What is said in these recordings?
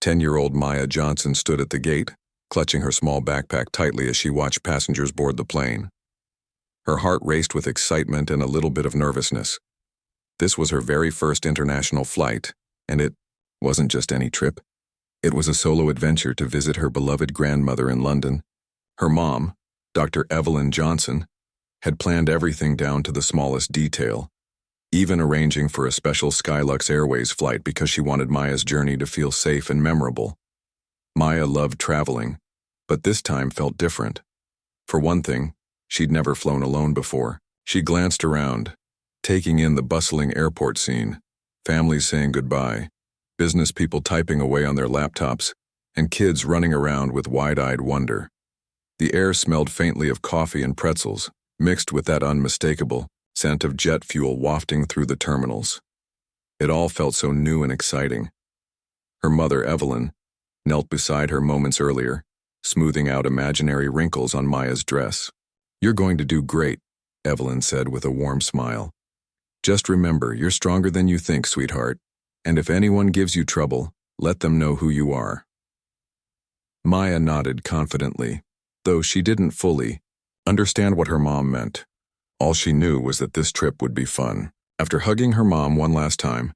10-year-old Maya Johnson stood at the gate, clutching her small backpack tightly as she watched passengers board the plane. Her heart raced with excitement and a little bit of nervousness. This was her very first international flight, and it wasn't just any trip. It was a solo adventure to visit her beloved grandmother in London. Her mom, Dr. Evelyn Johnson, had planned everything down to the smallest detail, even arranging for a special Skylux Airways flight because she wanted Maya's journey to feel safe and memorable. Maya loved traveling, but this time felt different. For one thing, she'd never flown alone before. She glanced around, taking in the bustling airport scene, families saying goodbye, business people typing away on their laptops, and kids running around with wide-eyed wonder. The air smelled faintly of coffee and pretzels, mixed with that unmistakable scent of jet fuel wafting through the terminals. It all felt so new and exciting. Her mother, Evelyn, knelt beside her moments earlier, smoothing out imaginary wrinkles on Maya's dress. "You're going to do great," Evelyn said with a warm smile. "Just remember, you're stronger than you think, sweetheart, and if anyone gives you trouble, let them know who you are." Maya nodded confidently, though she didn't fully understand what her mom meant. All she knew was that this trip would be fun. After hugging her mom one last time,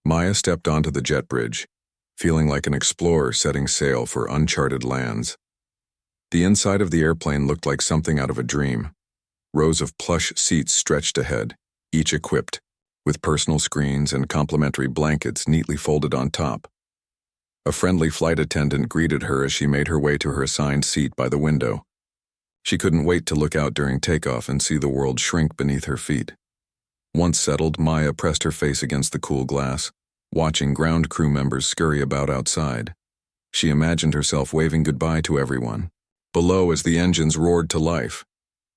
Maya stepped onto the jet bridge, feeling like an explorer setting sail for uncharted lands. The inside of the airplane looked like something out of a dream. Rows of plush seats stretched ahead, each equipped with personal screens and complimentary blankets neatly folded on top. A friendly flight attendant greeted her as she made her way to her assigned seat by the window. She couldn't wait to look out during takeoff and see the world shrink beneath her feet. Once settled, Maya pressed her face against the cool glass, watching ground crew members scurry about outside. She imagined herself waving goodbye to everyone. Below, as the engines roared to life.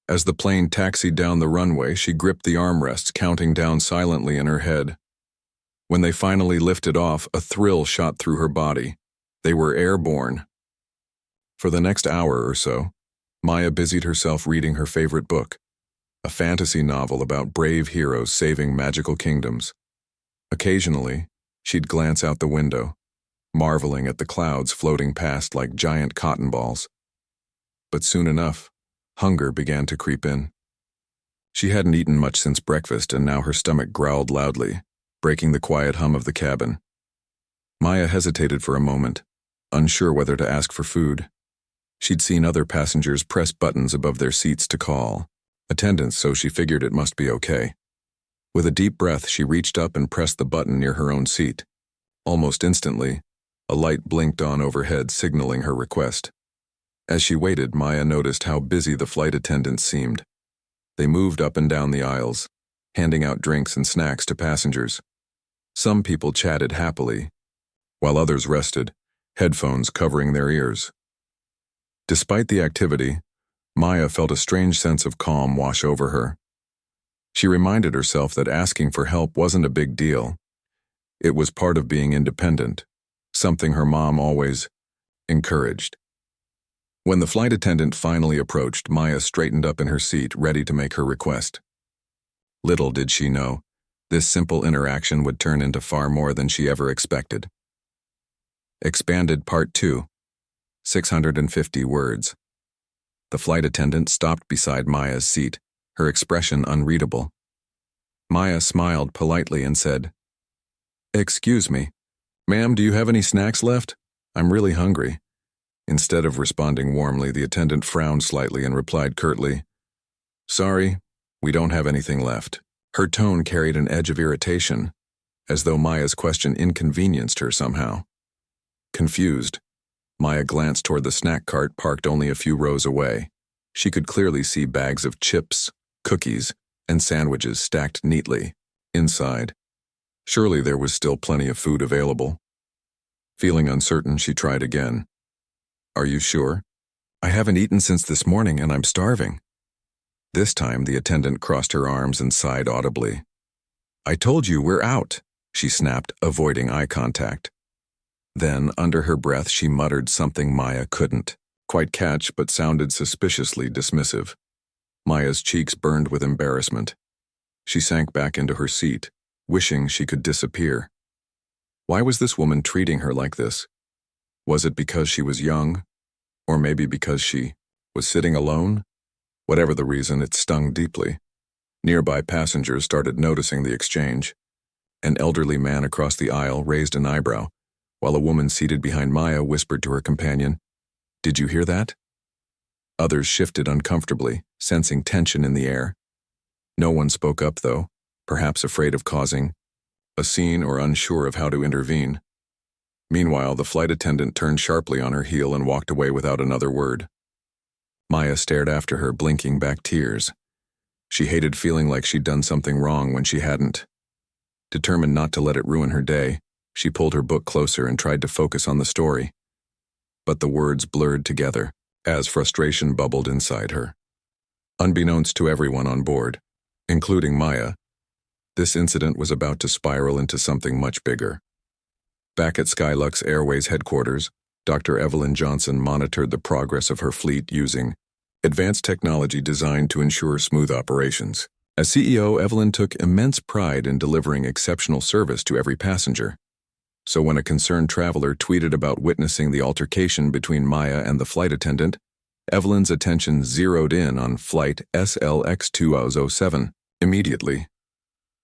As the plane taxied down the runway, she gripped the armrests, counting down silently in her head. When they finally lifted off, a thrill shot through her body. They were airborne. For the next hour or so, Maya busied herself reading her favorite book, a fantasy novel about brave heroes saving magical kingdoms. Occasionally, she'd glance out the window, marveling at the clouds floating past like giant cotton balls. But soon enough, hunger began to creep in. She hadn't eaten much since breakfast, and now her stomach growled loudly, breaking the quiet hum of the cabin. Maya hesitated for a moment, unsure whether to ask for food. She'd seen other passengers press buttons above their seats to call attendants, so she figured it must be okay. With a deep breath, she reached up and pressed the button near her own seat. Almost instantly, a light blinked on overhead, signaling her request. As she waited, Maya noticed how busy the flight attendants seemed. They moved up and down the aisles, handing out drinks and snacks to passengers. Some people chatted happily, while others rested, headphones covering their ears. Despite the activity, Maya felt a strange sense of calm wash over her. She reminded herself that asking for help wasn't a big deal. It was part of being independent, something her mom always encouraged. When the flight attendant finally approached, Maya straightened up in her seat, ready to make her request. Little did she know, this simple interaction would turn into far more than she ever expected. Expanded Part 2, 650 words. The flight attendant stopped beside Maya's seat, her expression unreadable. Maya smiled politely and said, "Excuse me, ma'am, do you have any snacks left? I'm really hungry." Instead of responding warmly, the attendant frowned slightly and replied curtly, "Sorry, we don't have anything left." Her tone carried an edge of irritation, as though Maya's question inconvenienced her somehow. Confused, Maya glanced toward the snack cart parked only a few rows away. She could clearly see bags of chips, cookies, and sandwiches stacked neatly inside. Surely there was still plenty of food available. Feeling uncertain, she tried again. "Are you sure? I haven't eaten since this morning and I'm starving." This time, the attendant crossed her arms and sighed audibly. "I told you, we're out," she snapped, avoiding eye contact. Then, under her breath, she muttered something Maya couldn't quite catch but sounded suspiciously dismissive. Maya's cheeks burned with embarrassment. She sank back into her seat, wishing she could disappear. Why was this woman treating her like this? Was it because she was young? Or maybe because she was sitting alone? Whatever the reason, it stung deeply. Nearby passengers started noticing the exchange. An elderly man across the aisle raised an eyebrow, while a woman seated behind Maya whispered to her companion, "Did you hear that?" Others shifted uncomfortably, sensing tension in the air. No one spoke up, though, perhaps afraid of causing a scene or unsure of how to intervene. Meanwhile, the flight attendant turned sharply on her heel and walked away without another word. Maya stared after her, blinking back tears. She hated feeling like she'd done something wrong when she hadn't. Determined not to let it ruin her day, she pulled her book closer and tried to focus on the story. But the words blurred together as frustration bubbled inside her. Unbeknownst to everyone on board, including Maya, this incident was about to spiral into something much bigger. Back at Skylux Airways headquarters, Dr. Evelyn Johnson monitored the progress of her fleet using advanced technology designed to ensure smooth operations. As CEO, Evelyn took immense pride in delivering exceptional service to every passenger. So when a concerned traveler tweeted about witnessing the altercation between Maya and the flight attendant, Evelyn's attention zeroed in on flight SLX-2007. Immediately,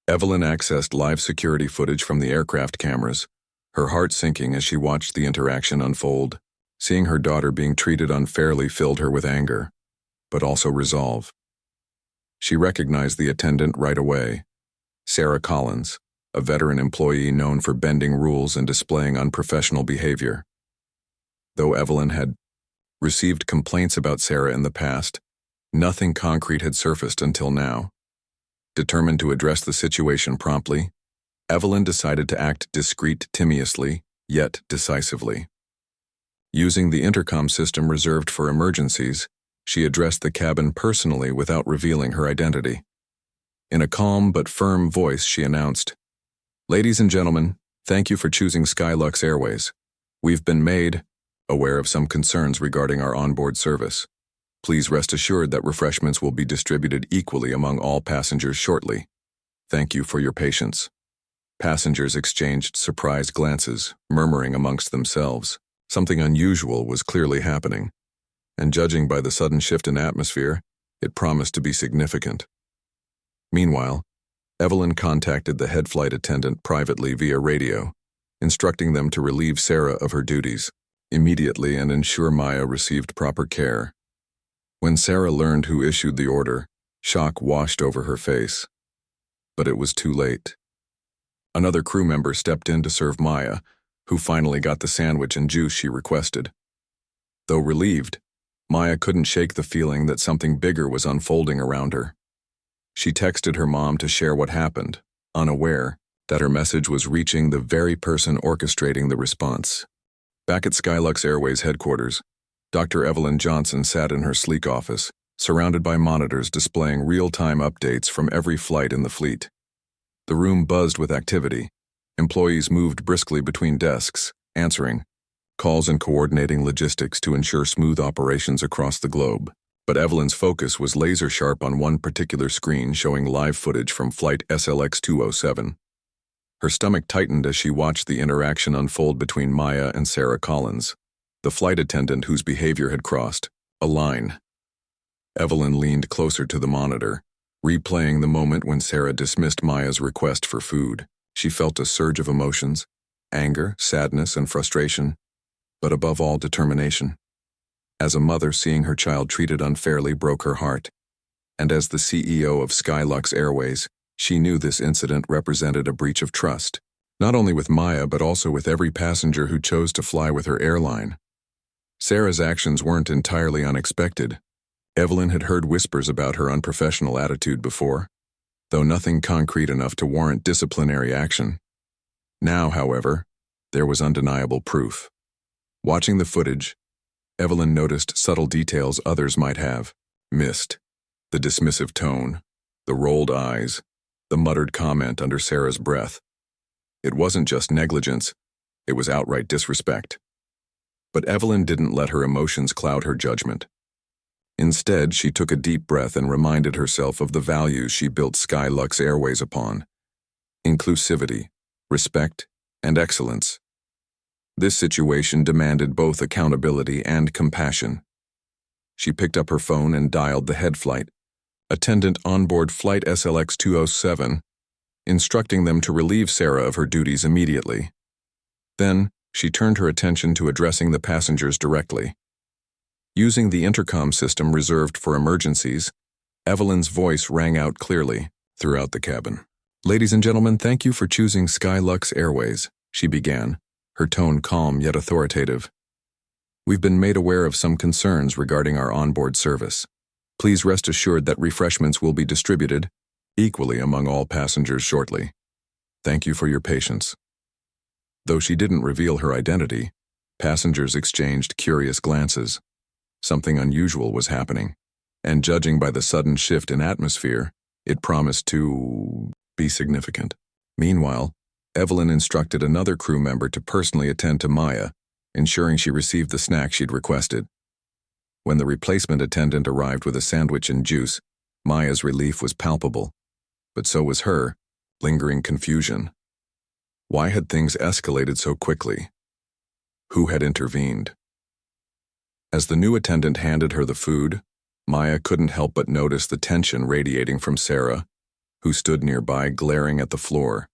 Evelyn accessed live security footage from the aircraft cameras, her heart sinking as she watched the interaction unfold. Seeing her daughter being treated unfairly filled her with anger, but also resolve. She recognized the attendant right away, Sarah Collins, a veteran employee known for bending rules and displaying unprofessional behavior. Though Evelyn had received complaints about Sarah in the past, nothing concrete had surfaced until now. Determined to address the situation promptly, Evelyn decided to act discreet-timiously, yet decisively. Using the intercom system reserved for emergencies, she addressed the cabin personally without revealing her identity. In a calm but firm voice, she announced, "Ladies and gentlemen, thank you for choosing Skylux Airways. We've been made aware of some concerns regarding our onboard service. Please rest assured that refreshments will be distributed equally among all passengers shortly. Thank you for your patience." Passengers exchanged surprised glances, murmuring amongst themselves. Something unusual was clearly happening, and judging by the sudden shift in atmosphere, it promised to be significant. Meanwhile, Evelyn contacted the head flight attendant privately via radio, instructing them to relieve Sarah of her duties immediately and ensure Maya received proper care. When Sarah learned who issued the order, shock washed over her face. But it was too late. Another crew member stepped in to serve Maya, who finally got the sandwich and juice she requested. Though relieved, Maya couldn't shake the feeling that something bigger was unfolding around her. She texted her mom to share what happened, unaware that her message was reaching the very person orchestrating the response. Back at Skylux Airways headquarters, Dr. Evelyn Johnson sat in her sleek office, surrounded by monitors displaying real-time updates from every flight in the fleet. The room buzzed with activity. Employees moved briskly between desks, answering calls and coordinating logistics to ensure smooth operations across the globe. But Evelyn's focus was laser-sharp on one particular screen showing live footage from flight SLX-207. Her stomach tightened as she watched the interaction unfold between Maya and Sarah Collins, the flight attendant whose behavior had crossed a line. Evelyn leaned closer to the monitor, replaying the moment when Sarah dismissed Maya's request for food. She felt a surge of emotions, anger, sadness, and frustration, but above all, determination. As a mother, seeing her child treated unfairly broke her heart, and as the CEO of Skylux Airways, she knew this incident represented a breach of trust, not only with Maya but also with every passenger who chose to fly with her airline. Sarah's actions weren't entirely unexpected. Evelyn had heard whispers about her unprofessional attitude before, though nothing concrete enough to warrant disciplinary action. Now, however, there was undeniable proof. Watching the footage, Evelyn noticed subtle details others might have missed: the dismissive tone, the rolled eyes, the muttered comment under Sarah's breath. It wasn't just negligence, it was outright disrespect. But Evelyn didn't let her emotions cloud her judgment. Instead, she took a deep breath and reminded herself of the values she built Skylux Airways upon: inclusivity, respect, and excellence. This situation demanded both accountability and compassion. She picked up her phone and dialed the head flight attendant onboard Flight SLX 207, instructing them to relieve Sarah of her duties immediately. Then, she turned her attention to addressing the passengers directly. Using the intercom system reserved for emergencies, Evelyn's voice rang out clearly throughout the cabin. "Ladies and gentlemen, thank you for choosing Skylux Airways," she began, her tone calm yet authoritative. "We've been made aware of some concerns regarding our onboard service. Please rest assured that refreshments will be distributed equally among all passengers shortly. Thank you for your patience." Though she didn't reveal her identity, passengers exchanged curious glances. Something unusual was happening, and judging by the sudden shift in atmosphere, it promised to be significant. Meanwhile, Evelyn instructed another crew member to personally attend to Maya, ensuring she received the snack she'd requested. When the replacement attendant arrived with a sandwich and juice, Maya's relief was palpable, but so was her lingering confusion. Why had things escalated so quickly? Who had intervened? As the new attendant handed her the food, Maya couldn't help but notice the tension radiating from Sarah, who stood nearby glaring at the floor.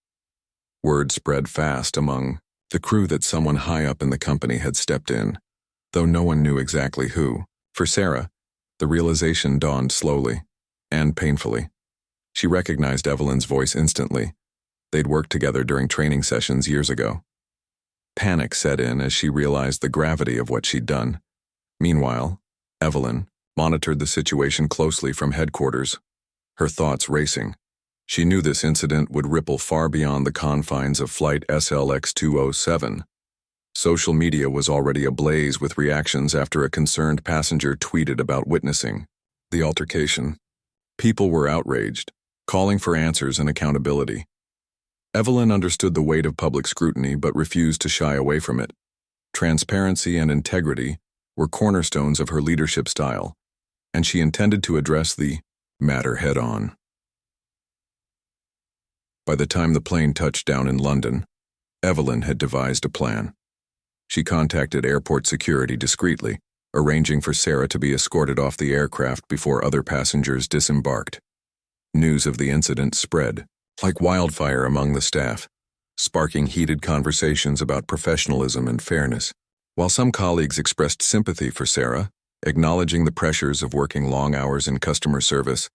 Word spread fast among the crew that someone high up in the company had stepped in, though no one knew exactly who. For Sarah, the realization dawned slowly and painfully. She recognized Evelyn's voice instantly. They'd worked together during training sessions years ago. Panic set in as she realized the gravity of what she'd done. Meanwhile, Evelyn monitored the situation closely from headquarters, her thoughts racing. She knew this incident would ripple far beyond the confines of Flight SLX 207. Social media was already ablaze with reactions after a concerned passenger tweeted about witnessing the altercation. People were outraged, calling for answers and accountability. Evelyn understood the weight of public scrutiny but refused to shy away from it. Transparency and integrity were cornerstones of her leadership style, and she intended to address the matter head-on. By the time the plane touched down in London, Evelyn had devised a plan. She contacted airport security discreetly, arranging for Sarah to be escorted off the aircraft before other passengers disembarked. News of the incident spread like wildfire among the staff, sparking heated conversations about professionalism and fairness. While some colleagues expressed sympathy for Sarah, acknowledging the pressures of working long hours in customer service,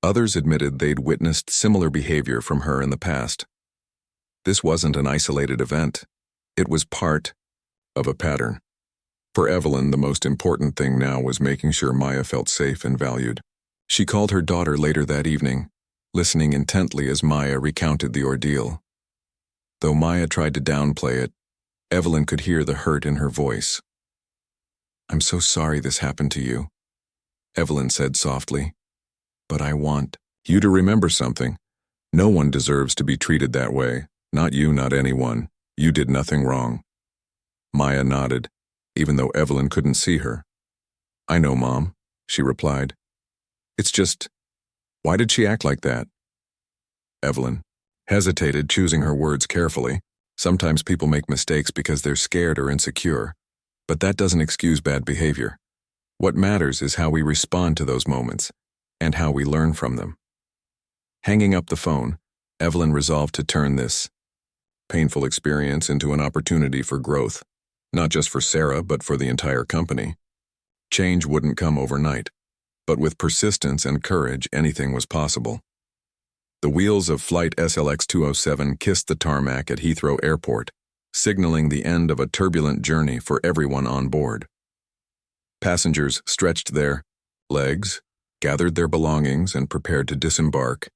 others admitted they'd witnessed similar behavior from her in the past. This wasn't an isolated event. It was part of a pattern. For Evelyn, the most important thing now was making sure Maya felt safe and valued. She called her daughter later that evening, listening intently as Maya recounted the ordeal. Though Maya tried to downplay it, Evelyn could hear the hurt in her voice. "I'm so sorry this happened to you," Evelyn said softly. "But I want you to remember something. No one deserves to be treated that way. Not you, not anyone. You did nothing wrong." Maya nodded, even though Evelyn couldn't see her. "I know, Mom," she replied. "It's just, why did she act like that?" Evelyn hesitated, choosing her words carefully. Sometimes people make mistakes because they're scared or insecure, but that doesn't excuse bad behavior. What matters is how we respond to those moments and how we learn from them. Hanging up the phone, Evelyn resolved to turn this painful experience into an opportunity for growth, not just for Sarah, but for the entire company. Change wouldn't come overnight, but with persistence and courage, anything was possible. The wheels of Flight SLX 207 kissed the tarmac at Heathrow Airport, signaling the end of a turbulent journey for everyone on board. Passengers stretched their legs, gathered their belongings, and prepared to disembark,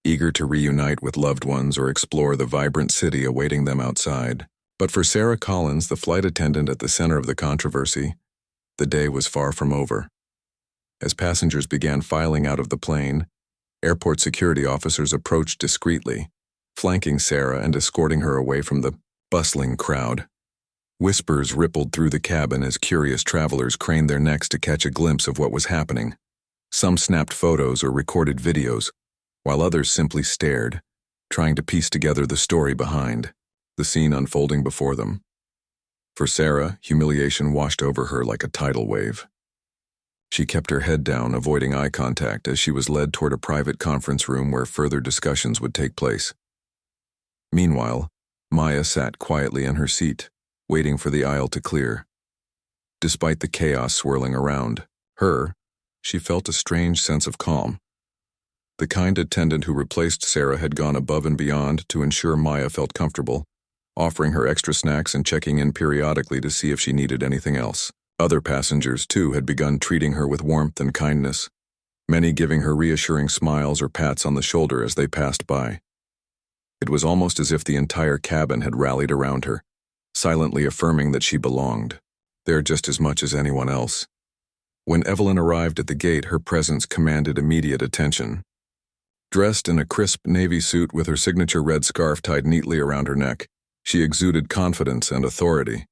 eager to reunite with loved ones or explore the vibrant city awaiting them outside. But for Sarah Collins, the flight attendant at the center of the controversy, the day was far from over. As passengers began filing out of the plane, airport security officers approached discreetly, flanking Sarah and escorting her away from the bustling crowd. Whispers rippled through the cabin as curious travelers craned their necks to catch a glimpse of what was happening. Some snapped photos or recorded videos, while others simply stared, trying to piece together the story behind the scene unfolding before them. For Sarah, humiliation washed over her like a tidal wave. She kept her head down, avoiding eye contact as she was led toward a private conference room where further discussions would take place. Meanwhile, Maya sat quietly in her seat, waiting for the aisle to clear. Despite the chaos swirling around her, she felt a strange sense of calm. The kind attendant who replaced Sarah had gone above and beyond to ensure Maya felt comfortable, offering her extra snacks and checking in periodically to see if she needed anything else. Other passengers, too, had begun treating her with warmth and kindness, many giving her reassuring smiles or pats on the shoulder as they passed by. It was almost as if the entire cabin had rallied around her, silently affirming that she belonged there just as much as anyone else. When Evelyn arrived at the gate, her presence commanded immediate attention. Dressed in a crisp navy suit with her signature red scarf tied neatly around her neck, she exuded confidence and authority.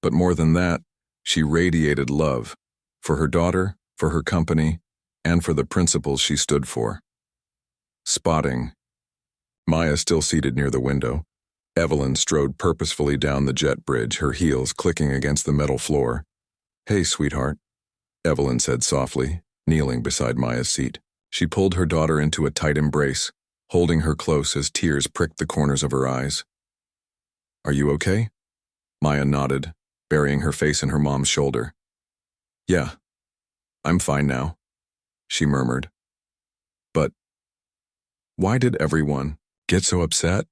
But more than that, she radiated love for her daughter, for her company, and for the principles she stood for. Spotting Maya still seated near the window, Evelyn strode purposefully down the jet bridge, her heels clicking against the metal floor. "Hey, sweetheart," Evelyn said softly, kneeling beside Maya's seat. She pulled her daughter into a tight embrace, holding her close as tears pricked the corners of her eyes. "Are you okay?" Maya nodded, burying her face in her mom's shoulder. "Yeah, I'm fine now," she murmured. "But why did everyone get so upset?"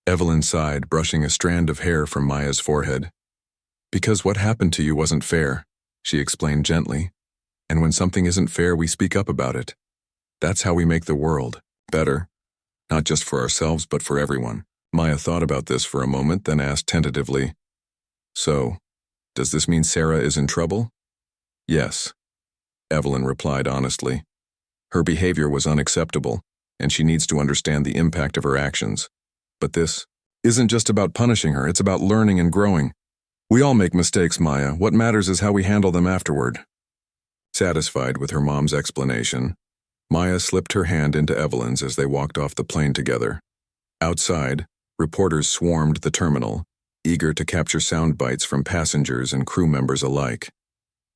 Evelyn sighed, brushing a strand of hair from Maya's forehead. "Because what happened to you wasn't fair," she explained gently. "And when something isn't fair, we speak up about it. That's how we make the world better, not just for ourselves but for everyone." Maya thought about this for a moment, then asked tentatively, "So, does this mean Sarah is in trouble?" "Yes," Evelyn replied honestly. "Her behavior was unacceptable, and she needs to understand the impact of her actions. But this isn't just about punishing her, it's about learning and growing. We all make mistakes, Maya. What matters is how we handle them afterward." Satisfied with her mom's explanation, Maya slipped her hand into Evelyn's as they walked off the plane together. Outside, reporters swarmed the terminal, eager to capture sound bites from passengers and crew members alike.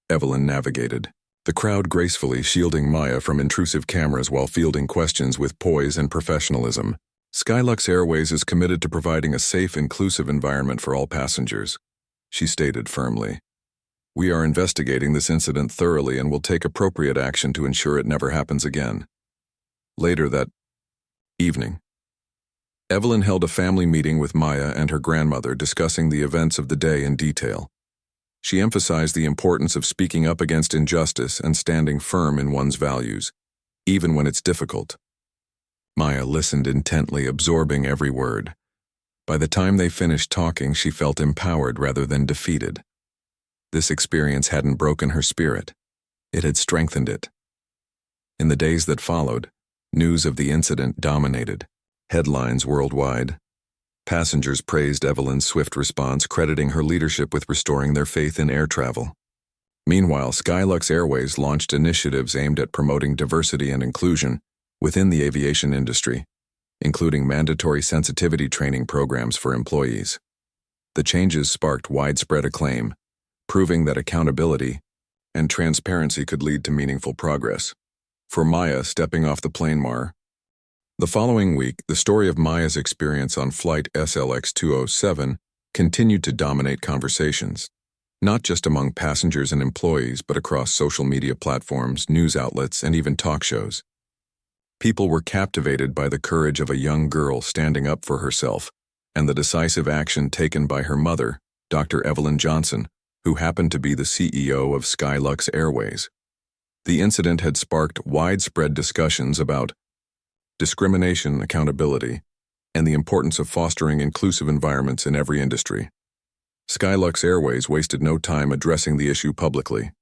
Evelyn navigated the crowd gracefully, shielding Maya from intrusive cameras while fielding questions with poise and professionalism. Skylux Airways is committed to providing a safe, inclusive environment for all passengers, she stated firmly. "We are investigating this incident thoroughly and will take appropriate action to ensure it never happens again." Later that evening, Evelyn held a family meeting with Maya and her grandmother, discussing the events of the day in detail. She emphasized the importance of speaking up against injustice and standing firm in one's values, even when it's difficult. Maya listened intently, absorbing every word. By the time they finished talking, she felt empowered rather than defeated. This experience hadn't broken her spirit. It had strengthened it. In the days that followed, news of the incident dominated. Headlines worldwide. Passengers praised Evelyn's swift response, crediting her leadership with restoring their faith in air travel. Meanwhile, Skylux Airways launched initiatives aimed at promoting diversity and inclusion within the aviation industry, including mandatory sensitivity training programs for employees. The changes sparked widespread acclaim, proving that accountability and transparency could lead to meaningful progress. For Maya, stepping off the plane the following week, the story of Maya's experience on Flight SLX 207 continued to dominate conversations, not just among passengers and employees, but across social media platforms, news outlets, and even talk shows. People were captivated by the courage of a young girl standing up for herself and the decisive action taken by her mother, Dr. Evelyn Johnson, who happened to be the CEO of Skylux Airways. The incident had sparked widespread discussions about discrimination, accountability, and the importance of fostering inclusive environments in every industry. Skylux Airways wasted no time addressing the issue publicly.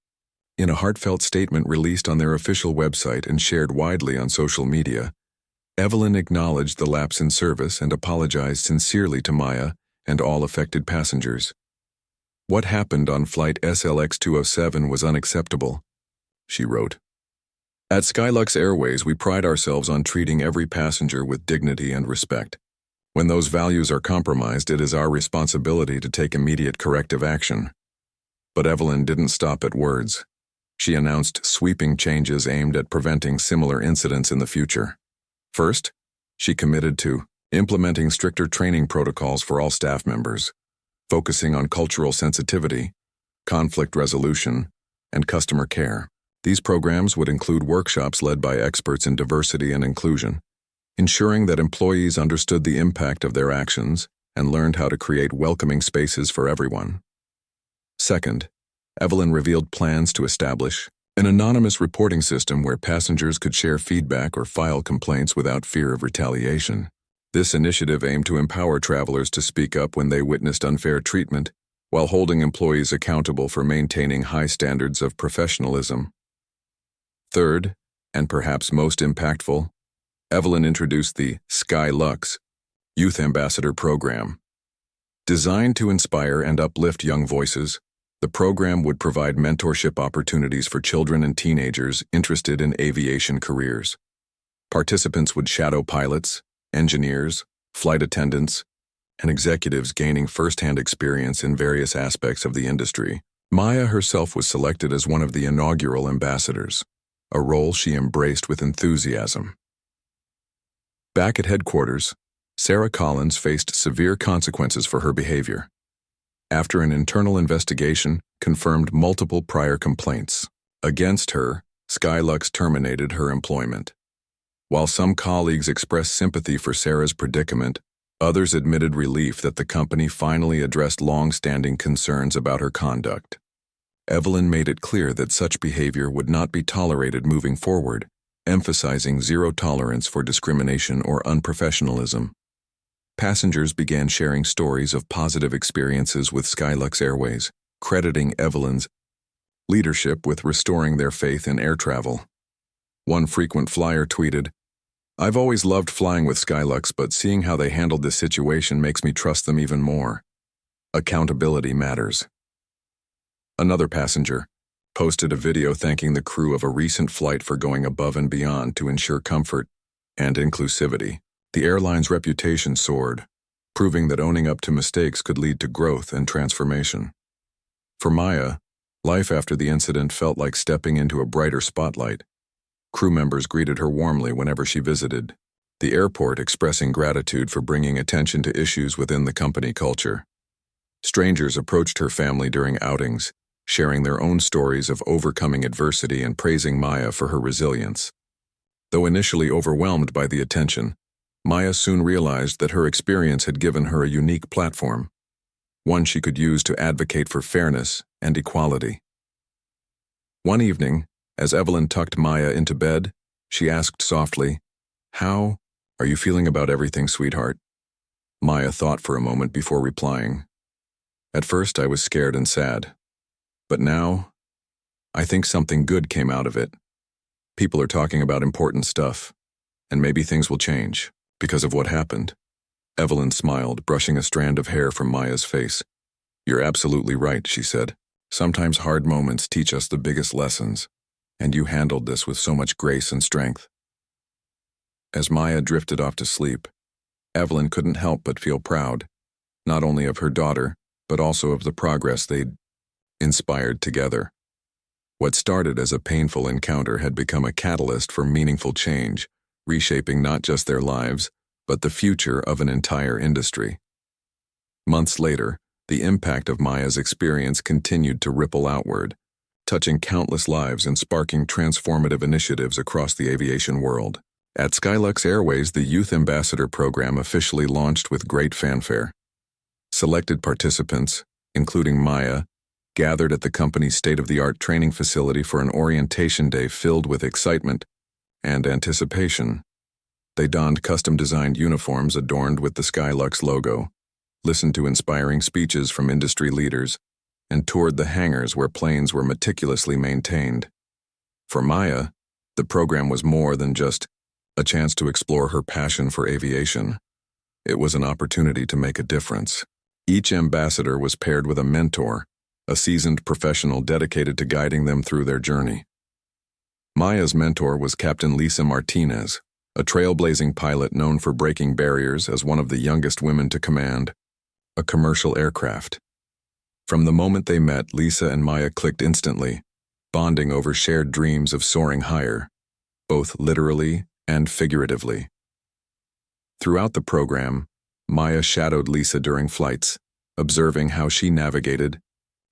In a heartfelt statement released on their official website and shared widely on social media, Evelyn acknowledged the lapse in service and apologized sincerely to Maya and all affected passengers. "What happened on Flight SLX 207 was unacceptable," she wrote. "At Skylux Airways, we pride ourselves on treating every passenger with dignity and respect. When those values are compromised, it is our responsibility to take immediate corrective action. But Evelyn didn't stop at words. She announced sweeping changes aimed at preventing similar incidents in the future. First, she committed to implementing stricter training protocols for all staff members, focusing on cultural sensitivity, conflict resolution, and customer care. These programs would include workshops led by experts in diversity and inclusion, ensuring that employees understood the impact of their actions and learned how to create welcoming spaces for everyone. Second, Evelyn revealed plans to establish an anonymous reporting system where passengers could share feedback or file complaints without fear of retaliation. This initiative aimed to empower travelers to speak up when they witnessed unfair treatment, while holding employees accountable for maintaining high standards of professionalism. Third, and perhaps most impactful, Evelyn introduced the Sky Lux Youth Ambassador Program. Designed to inspire and uplift young voices, the program would provide mentorship opportunities for children and teenagers interested in aviation careers. Participants would shadow pilots, engineers, flight attendants, and executives gaining first-hand experience in various aspects of the industry. Maya herself was selected as one of the inaugural ambassadors, a role she embraced with enthusiasm. Back at headquarters, Sarah Collins faced severe consequences for her behavior. After an internal investigation confirmed multiple prior complaints against her, Skylux terminated her employment. While some colleagues expressed sympathy for Sarah's predicament, others admitted relief that the company finally addressed long-standing concerns about her conduct. Evelyn made it clear that such behavior would not be tolerated moving forward, emphasizing zero tolerance for discrimination or unprofessionalism. Passengers began sharing stories of positive experiences with Skylux Airways, crediting Evelyn's leadership with restoring their faith in air travel. One frequent flyer tweeted, "I've always loved flying with Skylux, but seeing how they handled this situation makes me trust them even more. Accountability matters." Another passenger posted a video thanking the crew of a recent flight for going above and beyond to ensure comfort and inclusivity. The airline's reputation soared, proving that owning up to mistakes could lead to growth and transformation. For Maya, life after the incident felt like stepping into a brighter spotlight. Crew members greeted her warmly whenever she visited, the airport expressing gratitude for bringing attention to issues within the company culture. Strangers approached her family during outings, sharing their own stories of overcoming adversity and praising Maya for her resilience. Though initially overwhelmed by the attention, Maya soon realized that her experience had given her a unique platform, one she could use to advocate for fairness and equality. One evening, as Evelyn tucked Maya into bed, she asked softly, "How are you feeling about everything, sweetheart?" Maya thought for a moment before replying. "At first I was scared and sad, but now I think something good came out of it. People are talking about important stuff, and maybe things will change because of what happened." Evelyn smiled, brushing a strand of hair from Maya's face. "You're absolutely right," she said. "Sometimes hard moments teach us the biggest lessons, and you handled this with so much grace and strength." As Maya drifted off to sleep, Evelyn couldn't help but feel proud, not only of her daughter, but also of the progress they'd inspired together. What started as a painful encounter had become a catalyst for meaningful change, reshaping not just their lives, but the future of an entire industry. Months later, the impact of Maya's experience continued to ripple outward, touching countless lives and sparking transformative initiatives across the aviation world. At Skylux Airways, the Youth Ambassador Program officially launched with great fanfare. Selected participants, including Maya, gathered at the company's state-of-the-art training facility for an orientation day filled with excitement and anticipation. They donned custom-designed uniforms adorned with the Skylux logo, listened to inspiring speeches from industry leaders, and toured the hangars where planes were meticulously maintained. For Maya, the program was more than just a chance to explore her passion for aviation. It was an opportunity to make a difference. Each ambassador was paired with a mentor, a seasoned professional dedicated to guiding them through their journey. Maya's mentor was Captain Lisa Martinez, a trailblazing pilot known for breaking barriers as one of the youngest women to command a commercial aircraft. From the moment they met, Lisa and Maya clicked instantly, bonding over shared dreams of soaring higher, both literally and figuratively. Throughout the program, Maya shadowed Lisa during flights, observing how she navigated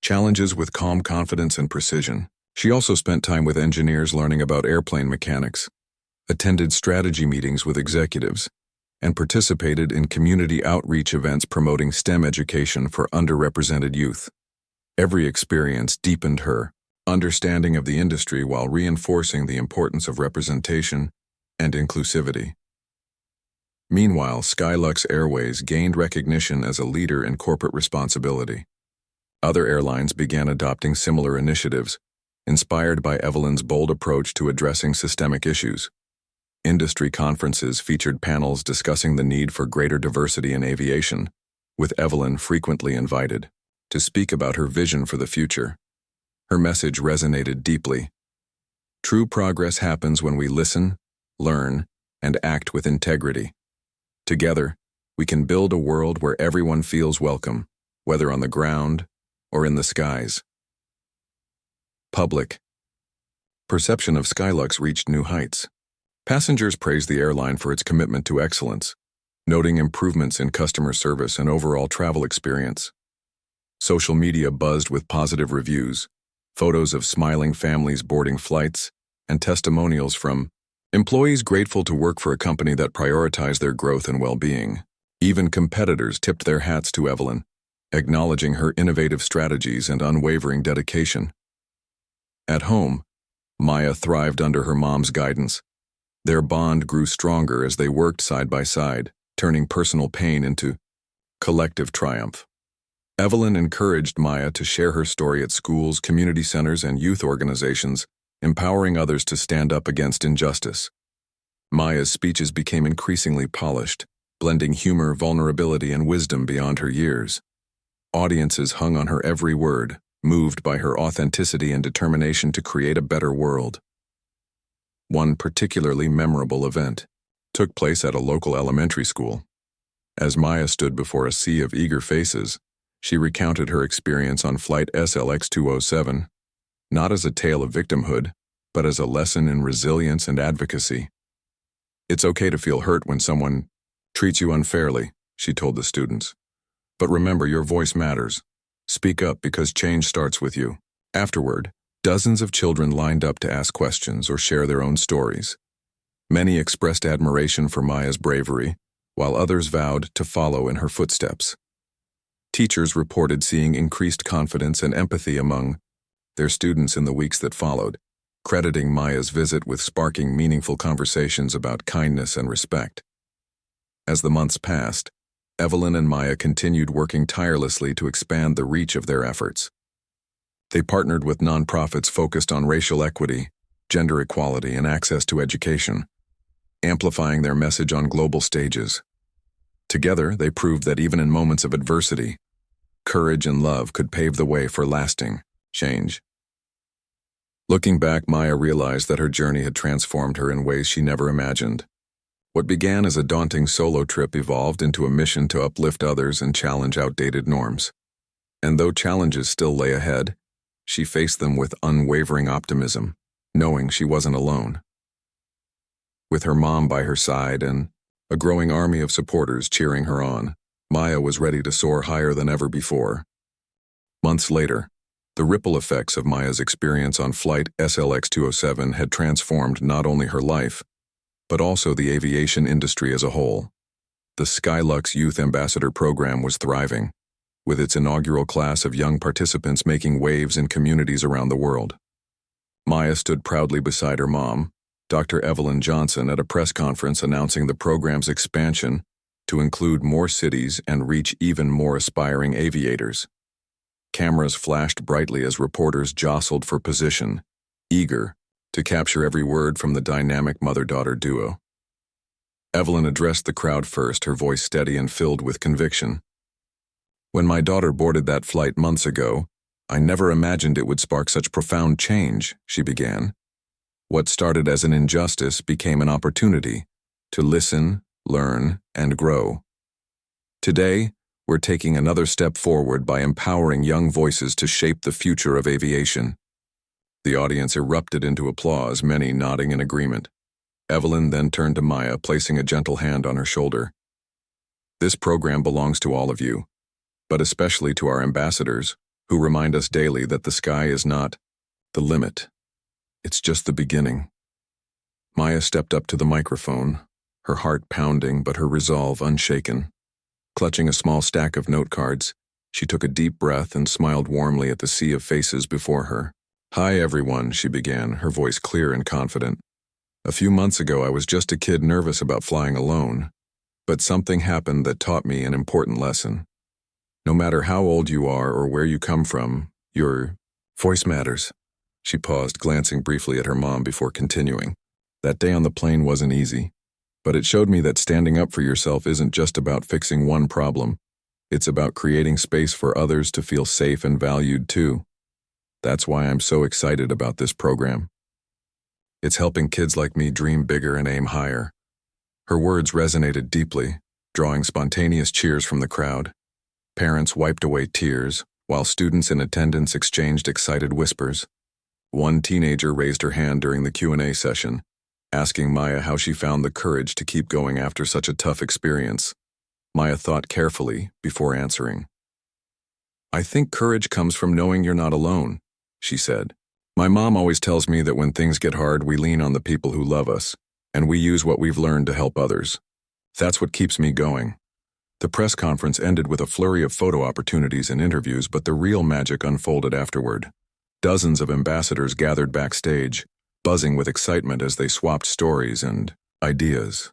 challenges with calm confidence and precision. She also spent time with engineers learning about airplane mechanics, attended strategy meetings with executives, and participated in community outreach events promoting STEM education for underrepresented youth. Every experience deepened her understanding of the industry while reinforcing the importance of representation and inclusivity. Meanwhile, Skylux Airways gained recognition as a leader in corporate responsibility. Other airlines began adopting similar initiatives, inspired by Evelyn's bold approach to addressing systemic issues. Industry conferences featured panels discussing the need for greater diversity in aviation, with Evelyn frequently invited to speak about her vision for the future. Her message resonated deeply. True progress happens when we listen, learn, and act with integrity. Together, we can build a world where everyone feels welcome, whether on the ground or in the skies. Public perception of Skylux reached new heights. Passengers praised the airline for its commitment to excellence, noting improvements in customer service and overall travel experience. Social media buzzed with positive reviews, photos of smiling families boarding flights, and testimonials from employees grateful to work for a company that prioritized their growth and well-being. Even competitors tipped their hats to Evelyn, acknowledging her innovative strategies and unwavering dedication. At home, Maya thrived under her mom's guidance. Their bond grew stronger as they worked side by side, turning personal pain into collective triumph. Evelyn encouraged Maya to share her story at schools, community centers, and youth organizations, empowering others to stand up against injustice. Maya's speeches became increasingly polished, blending humor, vulnerability, and wisdom beyond her years. Audiences hung on her every word, moved by her authenticity and determination to create a better world. One particularly memorable event took place at a local elementary school. As Maya stood before a sea of eager faces, she recounted her experience on Flight SLX 207, not as a tale of victimhood, but as a lesson in resilience and advocacy. "It's okay to feel hurt when someone treats you unfairly," she told the students. "But remember, your voice matters. Speak up because change starts with you." Afterward, dozens of children lined up to ask questions or share their own stories. Many expressed admiration for Maya's bravery, while others vowed to follow in her footsteps. Teachers reported seeing increased confidence and empathy among their students in the weeks that followed, crediting Maya's visit with sparking meaningful conversations about kindness and respect. As the months passed, Evelyn and Maya continued working tirelessly to expand the reach of their efforts. They partnered with nonprofits focused on racial equity, gender equality, and access to education, amplifying their message on global stages. Together, they proved that even in moments of adversity, courage and love could pave the way for lasting change. Looking back, Maya realized that her journey had transformed her in ways she never imagined. What began as a daunting solo trip evolved into a mission to uplift others and challenge outdated norms. And though challenges still lay ahead, she faced them with unwavering optimism, knowing she wasn't alone. With her mom by her side and a growing army of supporters cheering her on, Maya was ready to soar higher than ever before. Months later, the ripple effects of Maya's experience on Flight SLX 207 had transformed not only her life, but also the aviation industry as a whole. The Skylux Youth Ambassador Program was thriving, with its inaugural class of young participants making waves in communities around the world. Maya stood proudly beside her mom, Dr. Evelyn Johnson, at a press conference announcing the program's expansion to include more cities and reach even more aspiring aviators. Cameras flashed brightly as reporters jostled for position, eager to capture every word from the dynamic mother-daughter duo. Evelyn addressed the crowd first, her voice steady and filled with conviction. "When my daughter boarded that flight months ago, I never imagined it would spark such profound change," she began. "What started as an injustice became an opportunity, to listen, learn, and grow. Today, we're taking another step forward by empowering young voices to shape the future of aviation. The audience erupted into applause, many nodding in agreement. Evelyn then turned to Maya, placing a gentle hand on her shoulder. This program belongs to all of you, but especially to our ambassadors, who remind us daily that the sky is not the limit. It's just the beginning. Maya stepped up to the microphone, her heart pounding but her resolve unshaken. Clutching a small stack of note cards, she took a deep breath and smiled warmly at the sea of faces before her. "Hi everyone," she began, her voice clear and confident. "A few months ago I was just a kid nervous about flying alone, but something happened that taught me an important lesson. No matter how old you are or where you come from, your voice matters." She paused, glancing briefly at her mom before continuing. "That day on the plane wasn't easy, but it showed me that standing up for yourself isn't just about fixing one problem. It's about creating space for others to feel safe and valued too. That's why I'm so excited about this program. It's helping kids like me dream bigger and aim higher." Her words resonated deeply, drawing spontaneous cheers from the crowd. Parents wiped away tears, while students in attendance exchanged excited whispers. One teenager raised her hand during the Q&A session, asking Maya how she found the courage to keep going after such a tough experience. Maya thought carefully before answering. "I think courage comes from knowing you're not alone," she said. "My mom always tells me that when things get hard, we lean on the people who love us, and we use what we've learned to help others. That's what keeps me going." The press conference ended with a flurry of photo opportunities and interviews, but the real magic unfolded afterward. Dozens of ambassadors gathered backstage, buzzing with excitement as they swapped stories and ideas.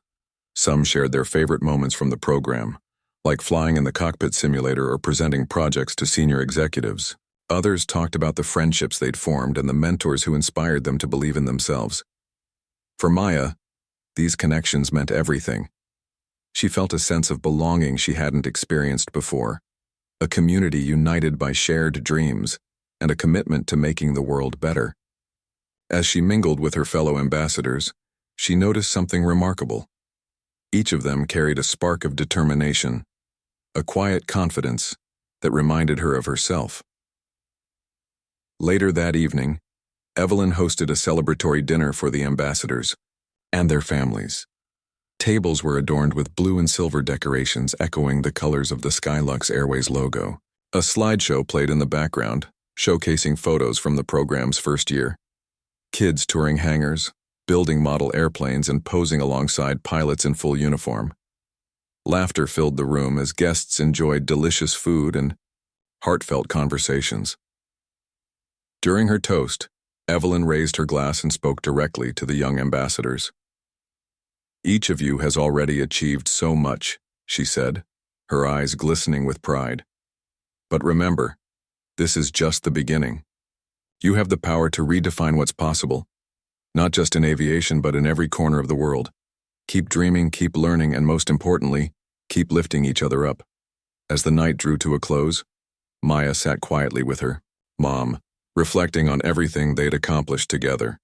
Some shared their favorite moments from the program, like flying in the cockpit simulator or presenting projects to senior executives. Others talked about the friendships they'd formed and the mentors who inspired them to believe in themselves. For Maya, these connections meant everything. She felt a sense of belonging she hadn't experienced before, a community united by shared dreams, and a commitment to making the world better. As she mingled with her fellow ambassadors, she noticed something remarkable. Each of them carried a spark of determination, a quiet confidence that reminded her of herself. Later that evening, Evelyn hosted a celebratory dinner for the ambassadors and their families. Tables were adorned with blue and silver decorations echoing the colors of the Skylux Airways logo. A slideshow played in the background, showcasing photos from the program's first year. Kids touring hangars, building model airplanes, and posing alongside pilots in full uniform. Laughter filled the room as guests enjoyed delicious food and heartfelt conversations. During her toast, Evelyn raised her glass and spoke directly to the young ambassadors. "Each of you has already achieved so much," she said, her eyes glistening with pride. "But remember, this is just the beginning. You have the power to redefine what's possible, not just in aviation but in every corner of the world. Keep dreaming, keep learning, and most importantly, keep lifting each other up." As the night drew to a close, Maya sat quietly with her mom, reflecting on everything they'd accomplished together.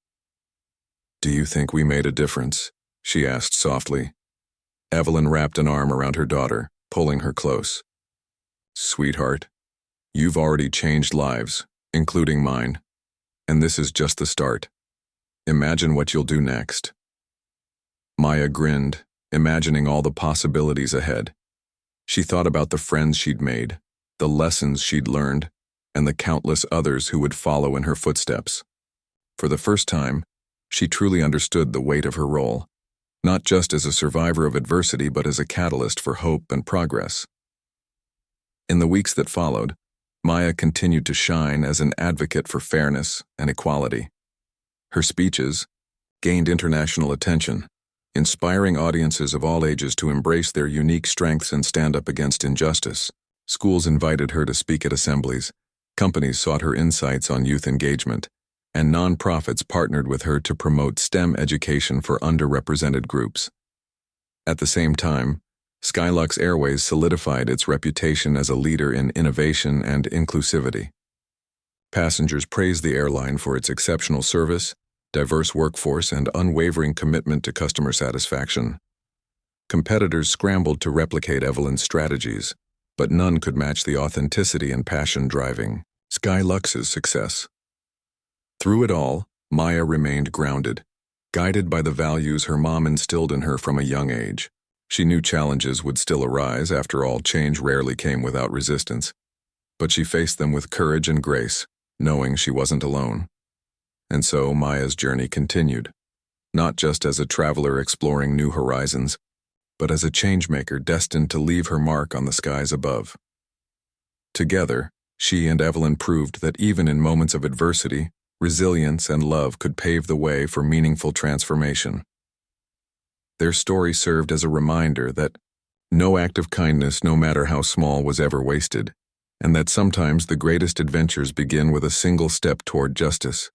"Do you think we made a difference?" she asked softly. Evelyn wrapped an arm around her daughter, pulling her close. "Sweetheart, you've already changed lives, including mine, and this is just the start. Imagine what you'll do next." Maya grinned, imagining all the possibilities ahead. She thought about the friends she'd made, the lessons she'd learned, and the countless others who would follow in her footsteps. For the first time, she truly understood the weight of her role, not just as a survivor of adversity but as a catalyst for hope and progress. In the weeks that followed, Maya continued to shine as an advocate for fairness and equality. Her speeches gained international attention, inspiring audiences of all ages to embrace their unique strengths and stand up against injustice. Schools invited her to speak at assemblies, companies sought her insights on youth engagement, and nonprofits partnered with her to promote STEM education for underrepresented groups. At the same time, Skylux Airways solidified its reputation as a leader in innovation and inclusivity. Passengers praised the airline for its exceptional service, diverse workforce, and unwavering commitment to customer satisfaction. Competitors scrambled to replicate Evelyn's strategies, but none could match the authenticity and passion driving Sky Lux's success. Through it all, Maya remained grounded, guided by the values her mom instilled in her from a young age. She knew challenges would still arise. After all, change rarely came without resistance. But she faced them with courage and grace, knowing she wasn't alone. And so Maya's journey continued, not just as a traveler exploring new horizons, but as a changemaker destined to leave her mark on the skies above. Together, she and Evelyn proved that even in moments of adversity, resilience and love could pave the way for meaningful transformation. Their story served as a reminder that no act of kindness, no matter how small, was ever wasted, and that sometimes the greatest adventures begin with a single step toward justice.